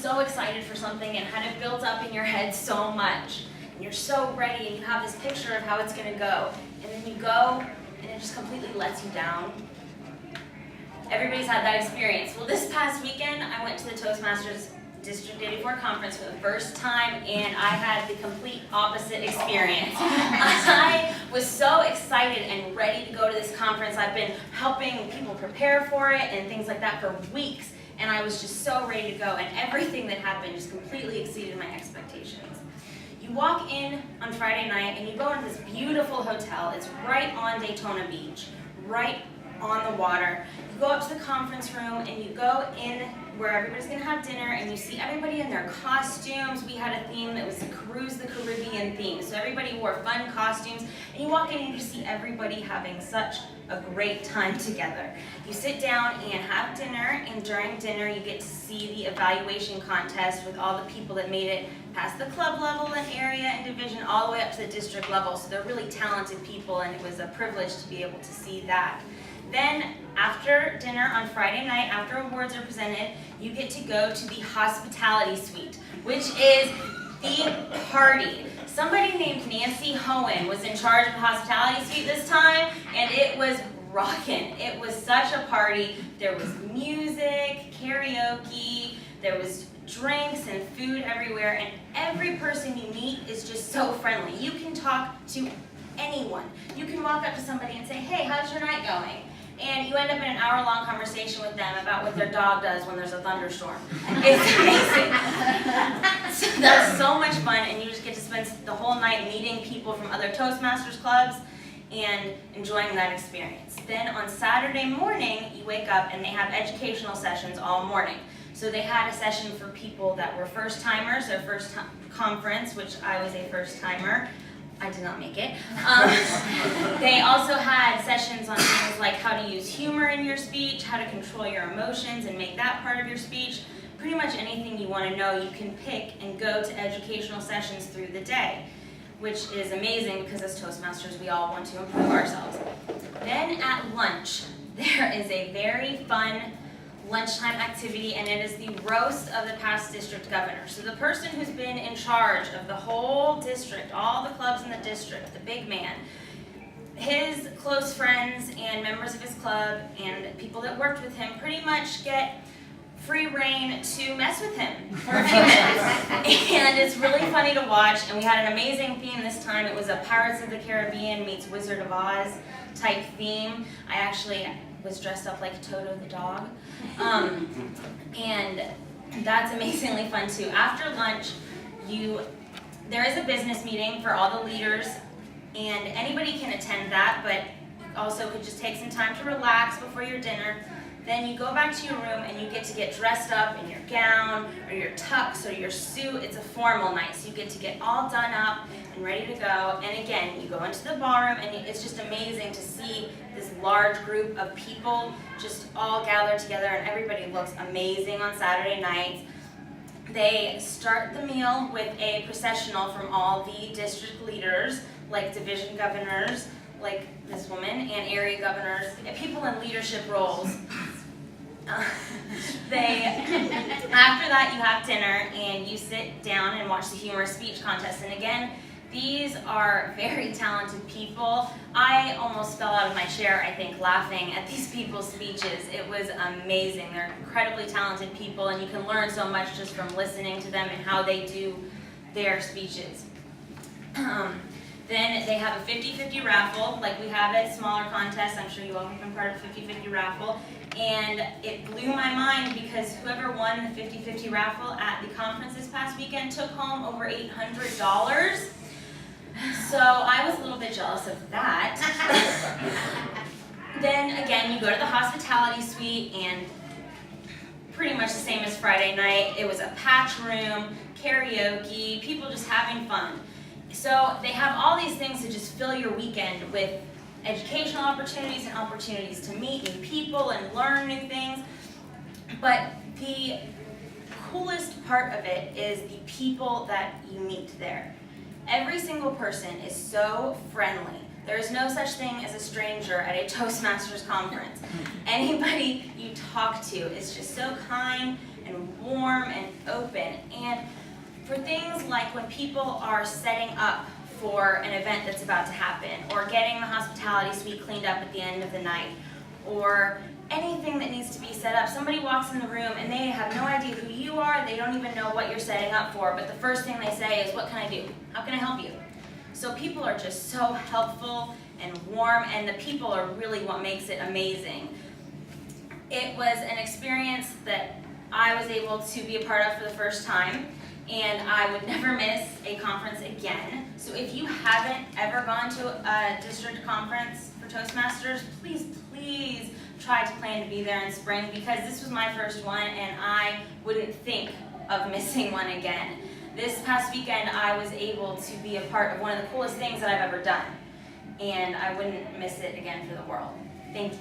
so excited for something and had it built up in your head so much. And you're so ready and you have this picture of how it's going to go. And then you go and it just completely lets you down. Everybody's had that experience. Well, this past weekend, I went to the Toastmasters District 84 conference for the first time, and I had the complete opposite experience. I was so excited and ready to go to this conference. I've been helping people prepare for it and things like that for weeks, and I was just so ready to go, and everything that happened just completely exceeded my expectations. You walk in on Friday night, and you go into this beautiful hotel. It's right on Daytona Beach, right on the water. You go up to the conference room, and you go in where everybody's going to have dinner, and you see everybody in their costumes. We had a theme that was the Cruise the Caribbean theme, so everybody wore fun costumes, and you walk in and you see everybody having such a great time together. You sit down and have dinner, and during dinner you get to see the evaluation contest with all the people that made it past the club level and area and division all the way up to the district level, so they're really talented people, and it was a privilege to be able to see that. Then, after dinner on Friday night, after awards are presented, you get to go to the hospitality suite, which is the party. Somebody named Nancy Hohen was in charge of the hospitality suite this time, and it was rockin'. It was such a party. There was music, karaoke, there was drinks and food everywhere, and every person you meet is just so friendly. You can talk to anyone. You can walk up to somebody and say, "Hey, how's your night going?" And you end up in an hour-long conversation with them about what their dog does when there's a thunderstorm. It's amazing. So that's so much fun, and you just get to spend the whole night meeting people from other Toastmasters clubs and enjoying that experience. Then on Saturday morning, you wake up and they have educational sessions all morning. So they had a session for people that were first-timers, their first conference, which I was a first-timer. I did not make it. They also had sessions on things like how to use humor in your speech, how to control your emotions and make that part of your speech. Pretty much anything you want to know, you can pick and go to educational sessions through the day, which is amazing because as Toastmasters, we all want to improve ourselves. Then at lunch, there is a very fun lunchtime activity, and it is the roast of the past district governor. So the person who's been in charge of the whole district, all the clubs in the district, the big man, his close friends and members of his club and people that worked with him pretty much get free reign to mess with him for a few minutes. And it's really funny to watch, and we had an amazing theme this time. It was a Pirates of the Caribbean meets Wizard of Oz type theme. I actually was dressed up like Toto the dog. And that's amazingly fun too. After lunch, there is a business meeting for all the leaders, and anybody can attend that, but also could just take some time to relax before your dinner. Then you go back to your room and you get to get dressed up in your gown or your tux or your suit. It's a formal night, so you get to get all done up and ready to go. And again, you go into the ballroom, and it's just amazing to see this large group of people just all gather together, and everybody looks amazing on Saturday nights. They start the meal with a processional from all the district leaders, like division governors, like this woman, and area governors, and people in leadership roles. After that, you have dinner, and you sit down and watch the humorous speech contest. And again, these are very talented people. I almost fell out of my chair, I think, laughing at these people's speeches. It was amazing. They're incredibly talented people, and you can learn so much just from listening to them and how they do their speeches. Then they have a 50-50 raffle, like we have at smaller contests. I'm sure you all have been part of the 50-50 raffle. And it blew my mind because whoever won the 50-50 raffle at the conference this past weekend took home over $800. So I was a little bit jealous of that. Then again, you go to the hospitality suite, and pretty much the same as Friday night. It was a patch room, karaoke, people just having fun. So they have all these things to just fill your weekend with educational opportunities and opportunities to meet new people and learn new things. But the coolest part of it is the people that you meet there. Every single person is so friendly. There is no such thing as a stranger at a Toastmasters conference. Anybody you talk to is just so kind and warm and open. And for things like when people are setting up for an event that's about to happen, or getting the hospitality suite cleaned up at the end of the night, or anything that needs to be set up. Somebody walks in the room and they have no idea who you are, they don't even know what you're setting up for, but the first thing they say is, what can I do? How can I help you? So people are just so helpful and warm, and the people are really what makes it amazing. It was an experience that I was able to be a part of for the first time, and I would never miss a conference again. So if you haven't ever gone to a district conference for Toastmasters, please try to plan to be there in spring, because this was my first one and I wouldn't think of missing one again. This past weekend I was able to be a part of one of the coolest things that I've ever done, and I wouldn't miss it again for the world. Thank you.